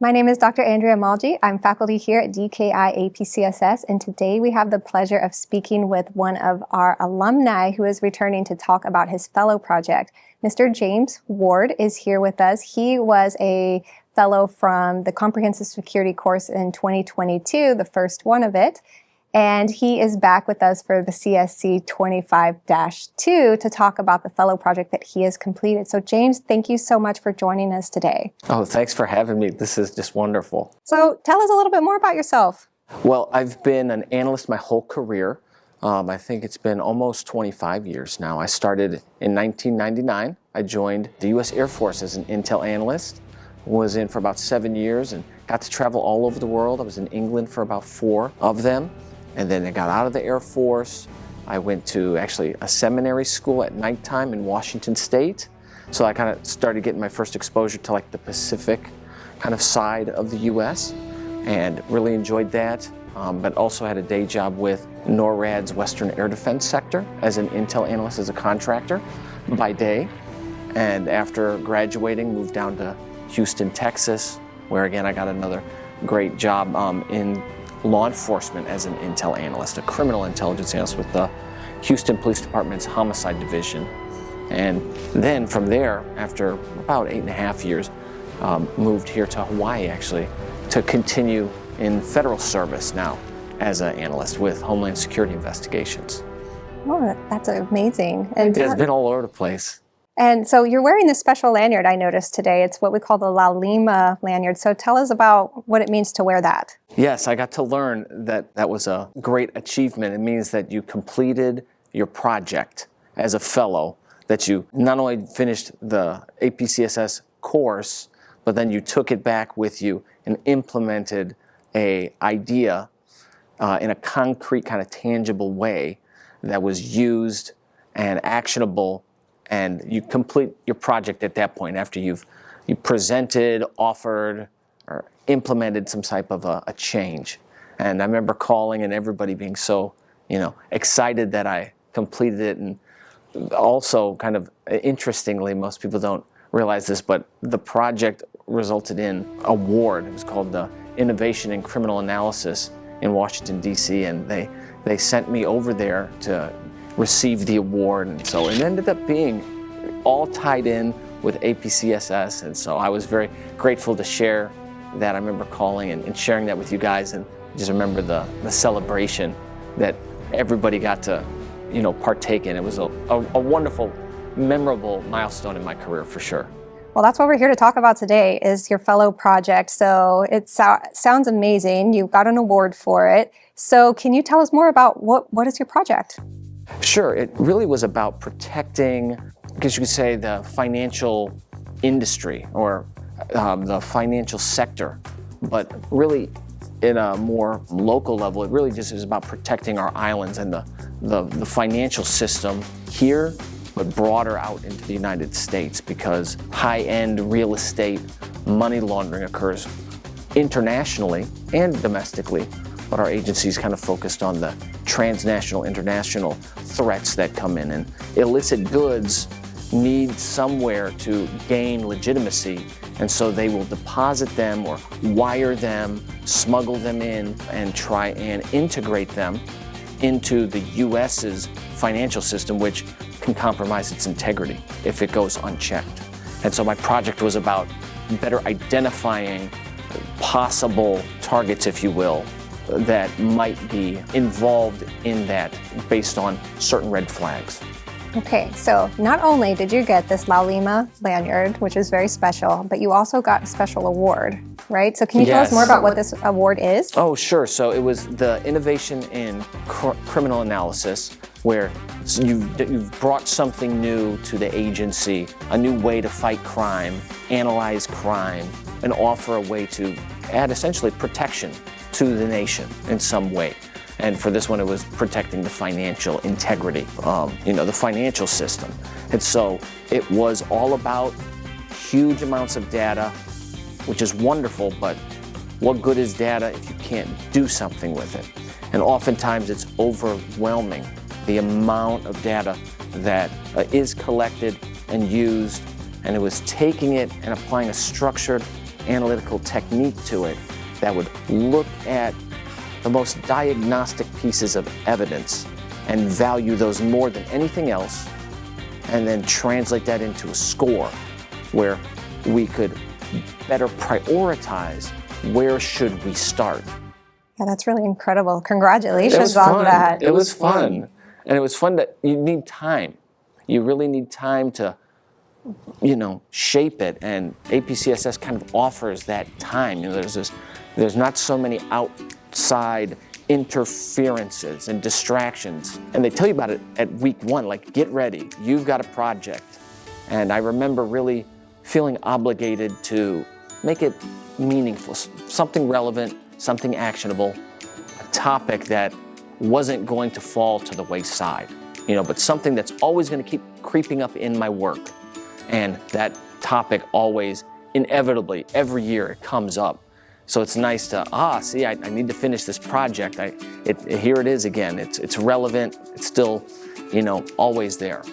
My name is Dr. Andrea Malji. I'm faculty here at DKI APCSS, and today we have the pleasure of speaking with one of our alumni who is returning to talk about his fellow project. Mr. James Ward is here with us. He was a fellow from the Comprehensive Security course in 2022, the first one of it, and he is back with us for the CSC 25-2 to talk about the fellow project that he has completed. So James, thank you so much for joining us today. Oh, thanks for having me. This is just wonderful. So tell us a little bit more about yourself. Well, I've been an analyst my whole career. I think it's been almost 25 years now. I started in 1999. I joined the US Air Force as an intel analyst, was in for about 7 years and got to travel all over the world. I was in England for about 4 of them. And then I got out of the Air Force. I went to actually a seminary school at nighttime in Washington State. So I kind of started getting my first exposure to like the Pacific kind of side of the US and really enjoyed that. But also had a day job with NORAD's Western Air Defense Sector as an intel analyst, as a contractor by day. And after graduating, moved down to Houston, Texas, where again I got another great job in law enforcement as an intel analyst, a criminal intelligence analyst with the Houston Police Department's Homicide Division. And then from there, after about 8.5 years, moved here to Hawaii actually to continue in federal service now as an analyst with Homeland Security investigations. Oh, that's amazing. And it's been all over the place. And so you're wearing this special lanyard I noticed today. It's what we call the Laulima Lanyard. So tell us about what it means to wear that. Yes, I got to learn that that was a great achievement. It means that you completed your project as a fellow, that you not only finished the APCSS course, but then you took it back with you and implemented an idea in a concrete, kind of tangible way that was used and actionable. And you complete your project at that point after you presented, offered, or implemented some type of a change. And I remember calling and everybody being so, excited that I completed it. And also, kind of interestingly, most people don't realize this, but the project resulted in an award. It was called the Innovation in Criminal Analysis in Washington, D.C. And they sent me over there to receive the award, and so it ended up being all tied in with APCSS, and so I was very grateful to share that. I remember calling and sharing that with you guys, and just remember the celebration that everybody got to partake in. It was a wonderful, memorable milestone in my career for sure. Well, that's what we're here to talk about today, is your fellow project. So it sounds amazing. You got an award for it. So can you tell us more about what is your project? Sure. It really was about protecting, I guess you could say, the financial industry or the financial sector. But really, in a more local level, it really just is about protecting our islands and the financial system here, but broader out into the United States, because high-end real estate money laundering occurs internationally and domestically. But our agency's kind of focused on the transnational, international threats that come in. And illicit goods need somewhere to gain legitimacy, and so they will deposit them or wire them, smuggle them in, and try and integrate them into the US's financial system, which can compromise its integrity if it goes unchecked. And so my project was about better identifying possible targets, if you will, that might be involved in that based on certain red flags. Okay, so not only did you get this Laulima Lanyard, which is very special, but you also got a special award, right? So can you tell us more about what this award is? Oh, sure. So it was the Innovation in Criminal Analysis, where you've brought something new to the agency, a new way to fight crime, analyze crime, and offer a way to add essentially protection to the nation in some way. And for this one, it was protecting the financial integrity, the financial system. And so it was all about huge amounts of data, which is wonderful, but what good is data if you can't do something with it? And oftentimes it's overwhelming, the amount of data that is collected and used, and it was taking it and applying a structured analytical technique to it that would look at the most diagnostic pieces of evidence and value those more than anything else, and then translate that into a score where we could better prioritize where should we start. Yeah, that's really incredible. Congratulations on that. It was fun. And it was fun that you need time. You really need time to, shape it. And APCSS kind of offers that time. There's not so many outside interferences and distractions. And they tell you about it at week one, like, get ready, you've got a project. And I remember really feeling obligated to make it meaningful, something relevant, something actionable, a topic that wasn't going to fall to the wayside, but something that's always going to keep creeping up in my work. And that topic always, inevitably, every year it comes up. So it's nice to, I need to finish this project. Here it is again. It's relevant. It's still, always there.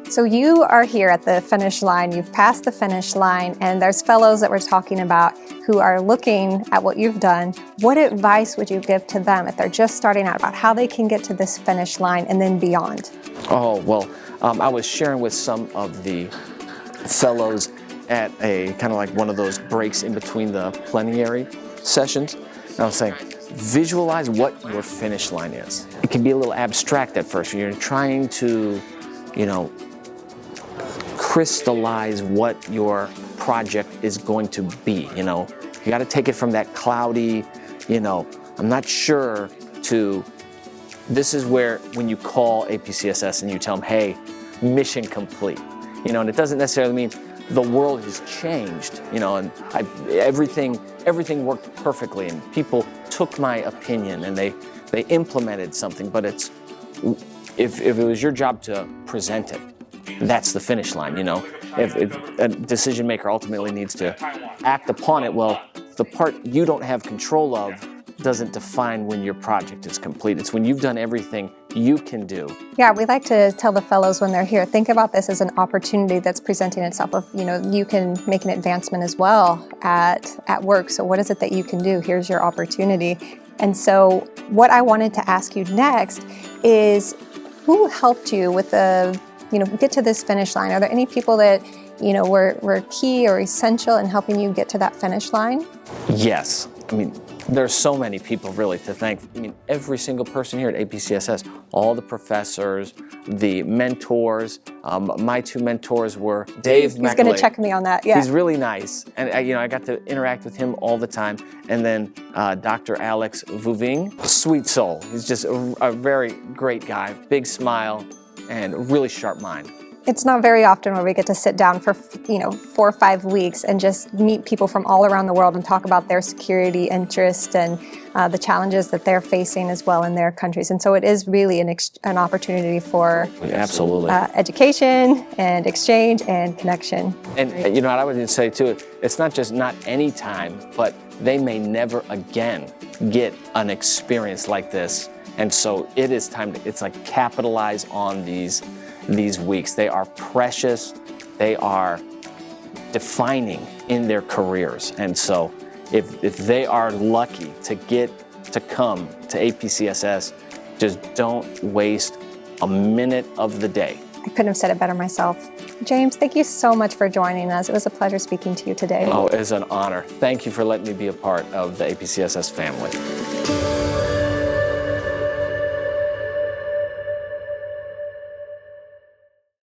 So you are here at the finish line. You've passed the finish line, and there's fellows that we're talking about who are looking at what you've done. What advice would you give to them if they're just starting out about how they can get to this finish line and then beyond? Oh, well, I was sharing with some of the fellows at a kind of like one of those breaks in between the plenary sessions. And I was saying, visualize what your finish line is. It can be a little abstract at first. You're trying to, crystallize what your project is going to be. You got to take it from that cloudy, I'm not sure, to this is where when you call APCSS and you tell them, hey, mission complete, and it doesn't necessarily mean the world has changed, and everything worked perfectly and people took my opinion and they implemented something, but it's, if it was your job to present it, that's the finish line, If a decision maker ultimately needs to act upon it, well, the part you don't have control of doesn't define when your project is complete. It's when you've done everything you can do. Yeah, we like to tell the fellows when they're here, think about this as an opportunity that's presenting itself. Of, you can make an advancement as well at work. So what is it that you can do? Here's your opportunity. And so what I wanted to ask you next is, who helped you with the get to this finish line? Are there any people that, were key or essential in helping you get to that finish line? Yes. There's so many people really to thank. Every single person here at APCSS, all the professors, the mentors. My two mentors were Dave He's going to check me on that, yeah. He's really nice. And I got to interact with him all the time. And then Dr. Alex Vuving, sweet soul. He's just a very great guy, big smile, and really sharp mind. It's not very often where we get to sit down for 4 or 5 weeks and just meet people from all around the world and talk about their security interest and the challenges that they're facing as well in their countries. And so it is really an opportunity for absolutely education and exchange and connection. And what I would say too, it's not just not any time, but they may never again get an experience like this. And so it is time to, capitalize on these weeks. They are precious. They are defining in their careers. And so if they are lucky to come to APCSS, just don't waste a minute of the day. I couldn't have said it better myself. James, thank you so much for joining us. It was a pleasure speaking to you today. Oh, it's an honor. Thank you for letting me be a part of the APCSS family.